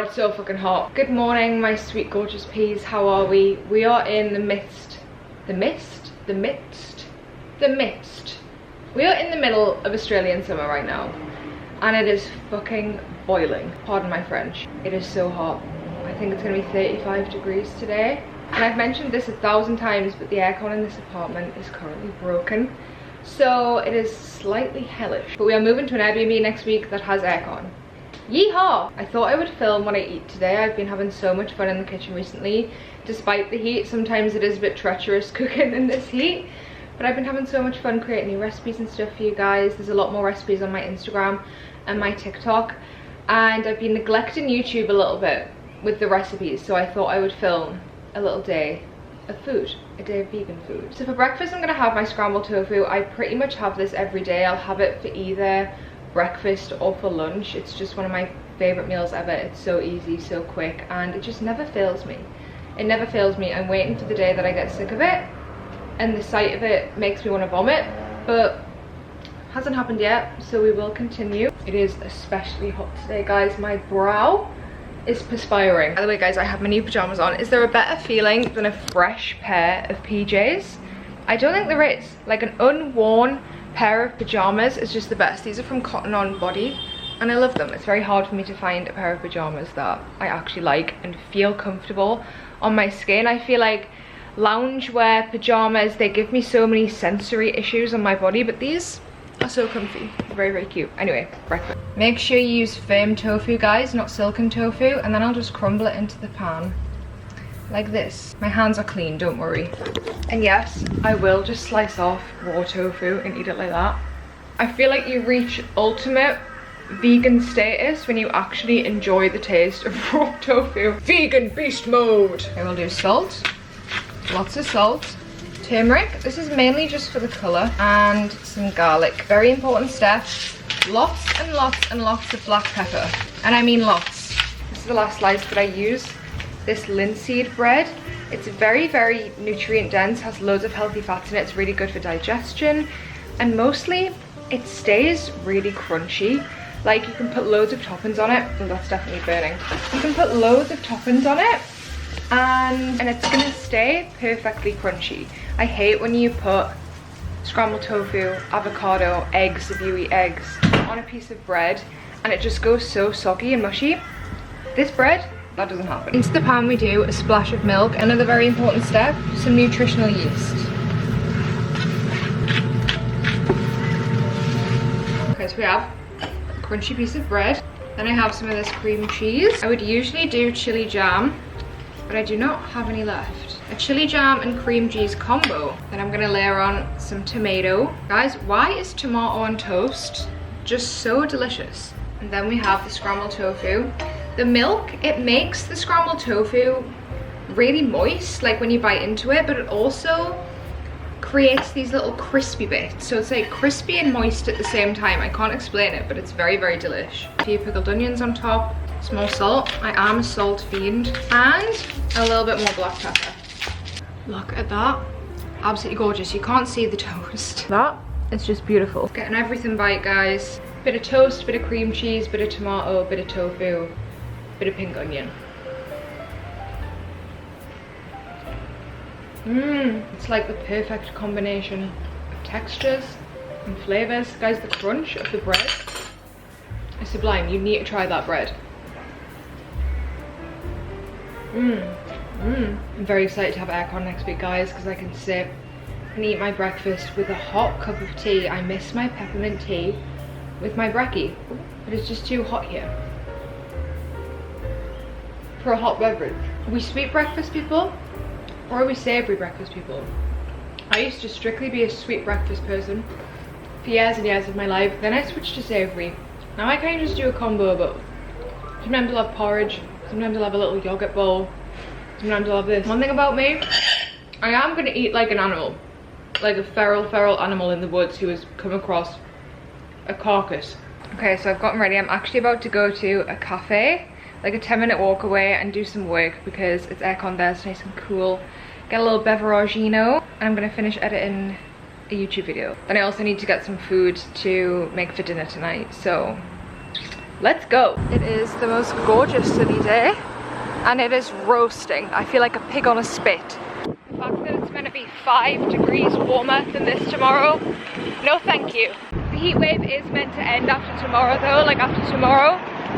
god, it's so fucking hot. Good morning, my sweet gorgeous peas. How are we? We are in the midst. We are in the middle of Australian summer right now. And it is fucking boiling. Pardon my French. It is so hot. I think it's gonna be 35 degrees today. And I've mentioned this 1,000 times, but the aircon in this apartment is currently broken. So it is slightly hellish. But we are moving to an Airbnb next week that has aircon. Yeehaw! I thought I would film what I eat today. I've been having so much fun in the kitchen recently. Despite the heat, sometimes it is a bit treacherous cooking in this heat. But I've been having so much fun creating new recipes and stuff for you guys. There's a lot more recipes on my Instagram and my TikTok. And I've been neglecting YouTube a little bit with the recipes. So I thought I would film a little day of food, a day of vegan food. So for breakfast I'm gonna have my scrambled tofu. I pretty much have this every day. I'll have it for either breakfast or for lunch. It's just one of my favorite meals ever. It's so easy, so quick, and it just never fails me. It never fails me. I'm waiting for the day that I get sick of it and the sight of it makes me want to vomit, but hasn't happened yet, so we will continue. It is especially hot today, guys. My brow is perspiring. By the way, guys, I have my new pajamas on. Is there a better feeling than a fresh pair of PJs? I don't think there is. Like an unworn pair of pajamas is just the best. These are from Cotton On Body and I love them. It's very hard for me to find a pair of pajamas that I actually like and feel comfortable on my skin. I feel like loungewear pajamas, they give me so many sensory issues on my body, but these are so comfy. Very, very cute. Anyway, breakfast. Make sure you use firm tofu, guys, not silken tofu, and then I'll just crumble it into the pan like this. My hands are clean, don't worry. And yes, I will just slice off raw tofu and eat it like that. I feel like you reach ultimate vegan status when you actually enjoy the taste of raw tofu. Vegan beast mode. I will do salt, lots of salt, turmeric. This is mainly just for the color, and some garlic. Very important step. Lots and lots and lots of black pepper, and I mean lots. This is the last slice that I use. This linseed bread. It's very, very nutrient dense, has loads of healthy fats in it. It's really good for digestion, and mostly it stays really crunchy. Like, you can put loads of toppings on it. Oh, that's definitely burning. You can put loads of toppings on it and it's gonna stay perfectly crunchy. I hate when you put scrambled tofu, avocado, eggs, if you eat eggs, on a piece of bread and it just goes so soggy and mushy. This bread, that doesn't happen. Into the pan we do a splash of milk. Another very important step, some nutritional yeast. Okay, so we have a crunchy piece of bread. Then I have some of this cream cheese. I would usually do chili jam, but I do not have any left. A chili jam and cream cheese combo. Then I'm gonna layer on some tomato. Guys, why is tomato on toast just so delicious? And then we have the scrambled tofu. The milk, it makes the scrambled tofu really moist, like when you bite into it, but it also creates these little crispy bits. So it's like crispy and moist at the same time. I can't explain it, but it's very, very delish. A few pickled onions on top, some more salt. I am a salt fiend. And a little bit more black pepper. Look at that. Absolutely gorgeous. You can't see the toast. That is just beautiful. Getting everything bite, guys. Bit of toast, bit of cream cheese, bit of tomato, bit of tofu, bit of pink onion. It's like the perfect combination of textures and flavors. Guys, the crunch of the bread is sublime. You need to try that bread. I'm very excited to have aircon next week, guys, because I can sip and eat my breakfast with a hot cup of tea. I miss my peppermint tea with my brekkie, but it's just too hot here for a hot beverage. Are we sweet breakfast people or are we savoury breakfast people? I used to strictly be a sweet breakfast person for years and years of my life. Then I switched to savoury. Now I kind of just do a combo, but sometimes I'll have porridge, sometimes I'll have a little yogurt bowl, sometimes I'll have this. One thing about me, I am going to eat like an animal, like a feral animal in the woods who has come across a carcass. Okay, so I've gotten ready. I'm actually about to go to a cafe, like a 10-minute walk away, and do some work because it's aircon there, it's nice and cool. Get a little beveragino, and I'm gonna finish editing a YouTube video. Then I also need to get some food to make for dinner tonight, so Let's go. It is the most gorgeous sunny day and it is roasting. I feel like a pig on a spit. The fact that it's meant to be 5 degrees warmer than this tomorrow, no thank you. The heat wave is meant to end after tomorrow though, like after tomorrow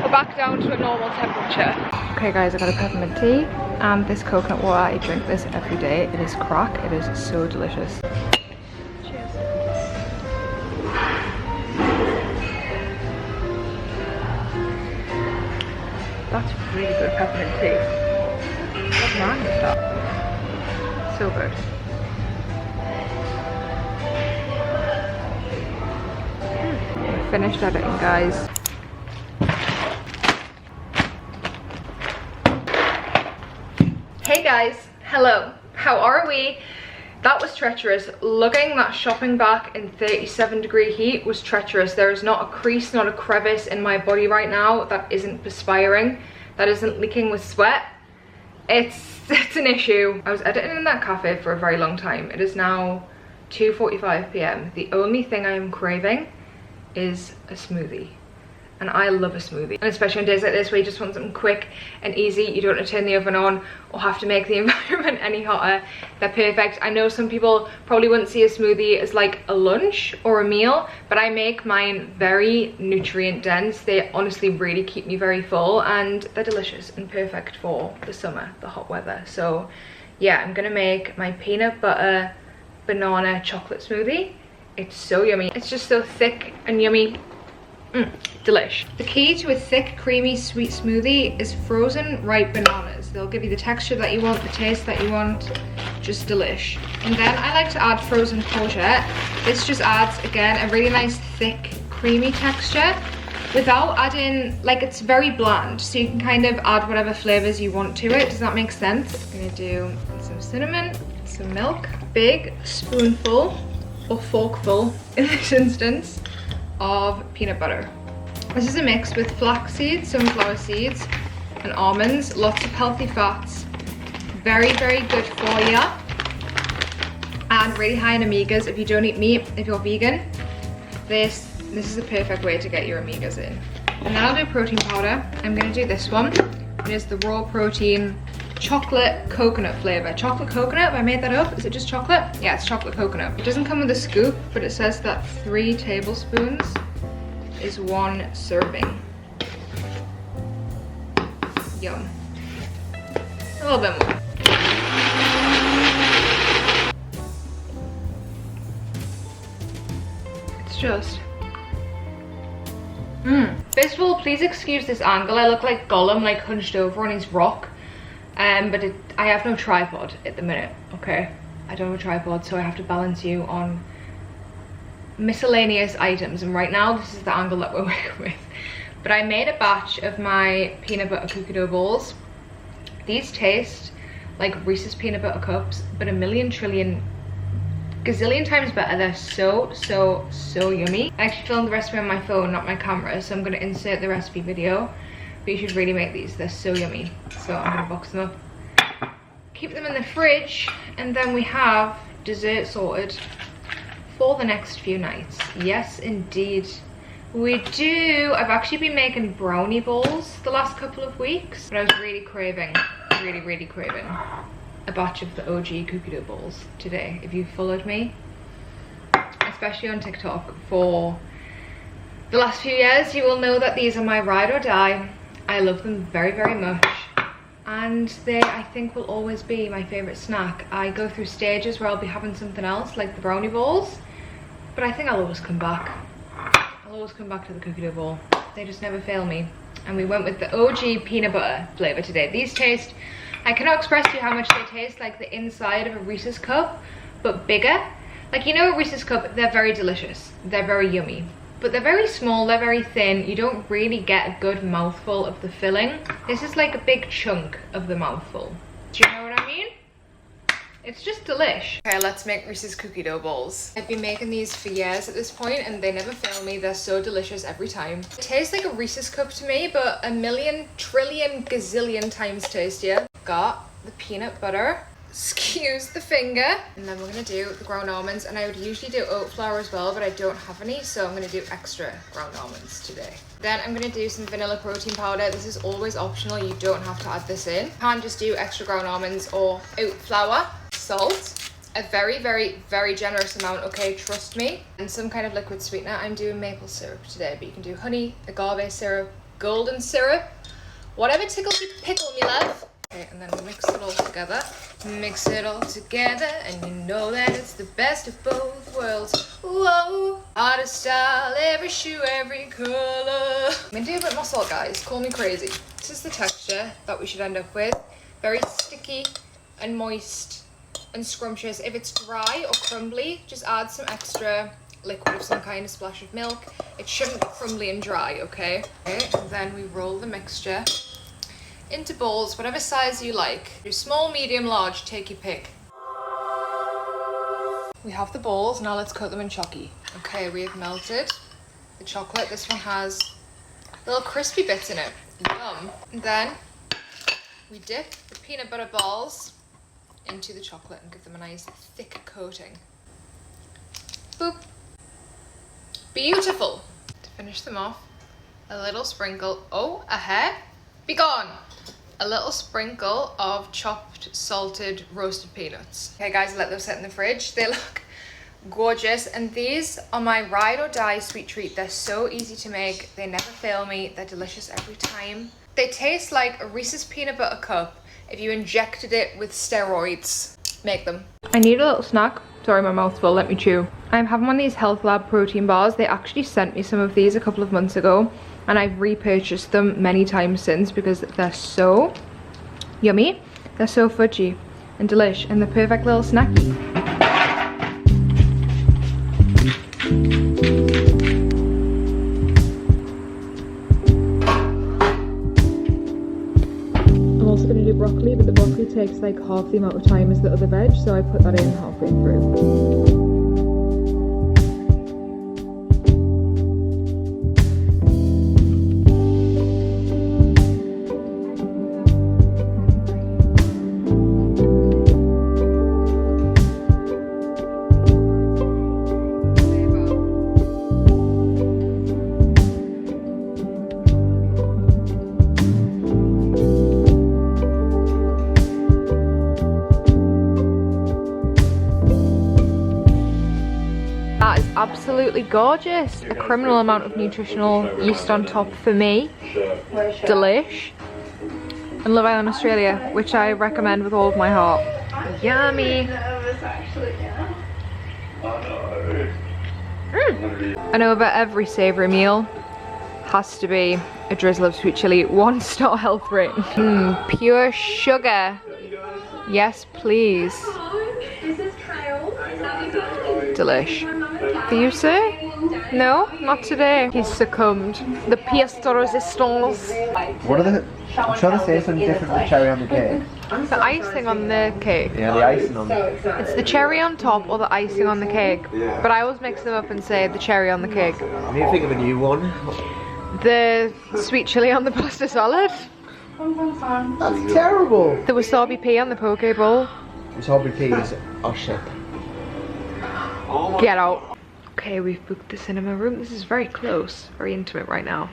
we're back down to a normal temperature. Okay guys, I got a peppermint tea and this coconut water. I drink this every day. It is crack, it is so delicious. Cheers. That's really good peppermint tea. What's wrong with that? So good. I finished editing, guys. Hey guys, hello. How are we? That was treacherous. Lugging that shopping bag in 37-degree heat was treacherous. There is not a crease, not a crevice in my body right now that isn't perspiring, that isn't leaking with sweat. It's an issue. I was editing in that cafe for a very long time. It is now 2:45 p.m. The only thing I am craving is a smoothie. And I love a smoothie, and especially on days like this where you just want something quick and easy. You don't want to turn the oven on or have to make the environment any hotter. They're perfect. I know some people probably wouldn't see a smoothie as like a lunch or a meal, but I make mine very nutrient dense. They honestly really keep me very full, and they're delicious and perfect for the summer, the hot weather. So yeah, I'm gonna make my peanut butter banana chocolate smoothie. It's so yummy. It's just so thick and yummy. Delish. The key to a thick, creamy, sweet smoothie is frozen ripe bananas. They'll give you the texture that you want, the taste that you want. Just delish. And then I like to add frozen courgette. This just adds, again, a really nice, thick, creamy texture without adding, like, it's very bland. So you can kind of add whatever flavors you want to it. Does that make sense? I'm gonna do some cinnamon, some milk, big spoonful or forkful in this instance of peanut butter. This is a mix with flax seeds, sunflower seeds and almonds, lots of healthy fats, very good for you, and really high in omegas. If you don't eat meat, if you're vegan, this is a perfect way to get your omegas in. And then I'll do protein powder. I'm gonna do this one. It is the raw protein chocolate coconut flavor. Chocolate coconut, have I made that up? Is it just chocolate? Yeah, it's chocolate coconut. It doesn't come with a scoop, but it says that 3 tablespoons is 1 serving. Yum. A little bit more. It's just First of all, please excuse this angle. I look like Gollum, like hunched over on his rock. But I have no tripod at the minute, okay? I don't have a tripod, so I have to balance you on miscellaneous items, and right now this is the angle that we're working with. But I made a batch of my peanut butter cookie dough balls. These taste like Reese's peanut butter cups, but a million trillion gazillion times better. They're so yummy. I actually filmed the recipe on my phone, not my camera, so I'm going to insert the recipe video. But you should really make these, they're so yummy. So I'm gonna box them up, keep them in the fridge, and then we have dessert sorted for the next few nights. Yes, indeed, we do. I've actually been making brownie balls the last couple of weeks, but I was really craving a batch of the OG cookie dough balls today. If you followed me, especially on TikTok, for the last few years, you will know that these are my ride or die. I love them very much, and they, I think, will always be my favorite snack. I go through stages where I'll be having something else, like the brownie balls, but I think I'll always come back. I'll always come back to the cookie dough ball. They just never fail me. And we went with the OG peanut butter flavor today. These taste, I cannot express to you how much they taste like the inside of a Reese's cup, but bigger. Like, you know, a Reese's cup, they're very delicious, they're very yummy, but they're very small, they're very thin. You don't really get a good mouthful of the filling. This is like a big chunk of the mouthful. Do you know what I mean? It's just delish. Okay, let's make Reese's cookie dough balls. I've been making these for years at this point, and they never fail me. They're so delicious every time. It tastes like a Reese's cup to me, but a million trillion gazillion times tastier. Got the peanut butter. excuse the finger. And then we're gonna do the ground almonds, and I would usually do oat flour as well, but I don't have any, so I'm gonna do extra ground almonds today. Then I'm gonna do some vanilla protein powder. This is always optional, you don't have to add this in. You can just do extra ground almonds or oat flour, salt, a very, very, very generous amount, okay, trust me. And some kind of liquid sweetener. I'm doing maple syrup today, but you can do honey, agave syrup, golden syrup, whatever tickles your pickle, me love. Okay, and then mix it all together. Mix it all together, and you know that it's the best of both worlds. Whoa, out of style, every shoe, every color. I'm gonna do a bit more salt, guys. Call me crazy. This is the texture that we should end up with. Very sticky and moist and scrumptious. If it's dry or crumbly, just add some extra liquid of some kind, a splash of milk. It shouldn't be crumbly and dry, okay? Okay, and then we roll the mixture into balls, whatever size you like. Do small, medium, large, take your pick. We have the balls, now let's coat them in chocolate. Okay, we have melted the chocolate. This one has little crispy bits in it. Yum. And then we dip the peanut butter balls into the chocolate and give them a nice thick coating. Boop. Beautiful. To finish them off, a little sprinkle, oh, a hair, be gone. A little sprinkle of chopped, salted, roasted peanuts. Okay guys, let those sit in the fridge. They look gorgeous, and these are my ride or die sweet treat. They're so easy to make, they never fail me, they're delicious every time. They taste like a Reese's peanut butter cup if you injected it with steroids. Make them. I need a little snack. Sorry, my mouth's full, let me chew. I'm having one of these Health Lab protein bars. They actually sent me some of these a couple of months ago, and I've repurchased them many times since because they're so yummy. They're so fudgy and delish, and the perfect little snacky. I'm also going to do broccoli, but the broccoli takes like half the amount of time as the other veg, so I put that in halfway through. Absolutely gorgeous. A criminal amount of nutritional yeast on top for me. Delish. And Love Island, Australia, which I recommend with all of my heart. Yummy. And over every savoury meal has to be a drizzle of sweet chilli. 1-star health rating. Pure sugar. Yes, please. Delish. Do you say? No, not today. He's succumbed. The pièce de résistance. What are the... I'm trying to say something different with cherry on the cake. The icing on the cake. Yeah, the icing on the cake. It's the cherry on top or the icing on the cake. Yeah. But I always mix them up and say the cherry on the cake. I need to think of a new one. The sweet chilli on the pasta salad. That's terrible. The wasabi pea on the poke bowl. Wasabi peas are shit. Get out. Okay, we've booked the cinema room. This is very close, very intimate right now.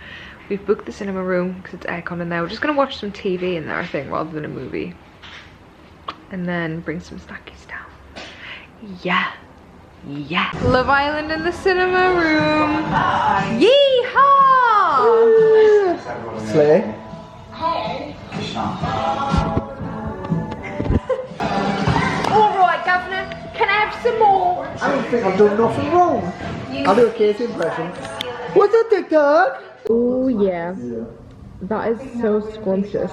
We've booked the cinema room because it's aircon in there. We're just gonna watch some TV in there, I think, rather than a movie. And then bring some snackies down. Yeah. Yeah. Love Island in the cinema room. Yeehaw! Slay. Alright, Governor. Can I have some more? I don't think I've done nothing wrong. I'll do a Casey impression. What's up, TikTok? Oh yeah. That is so scrumptious.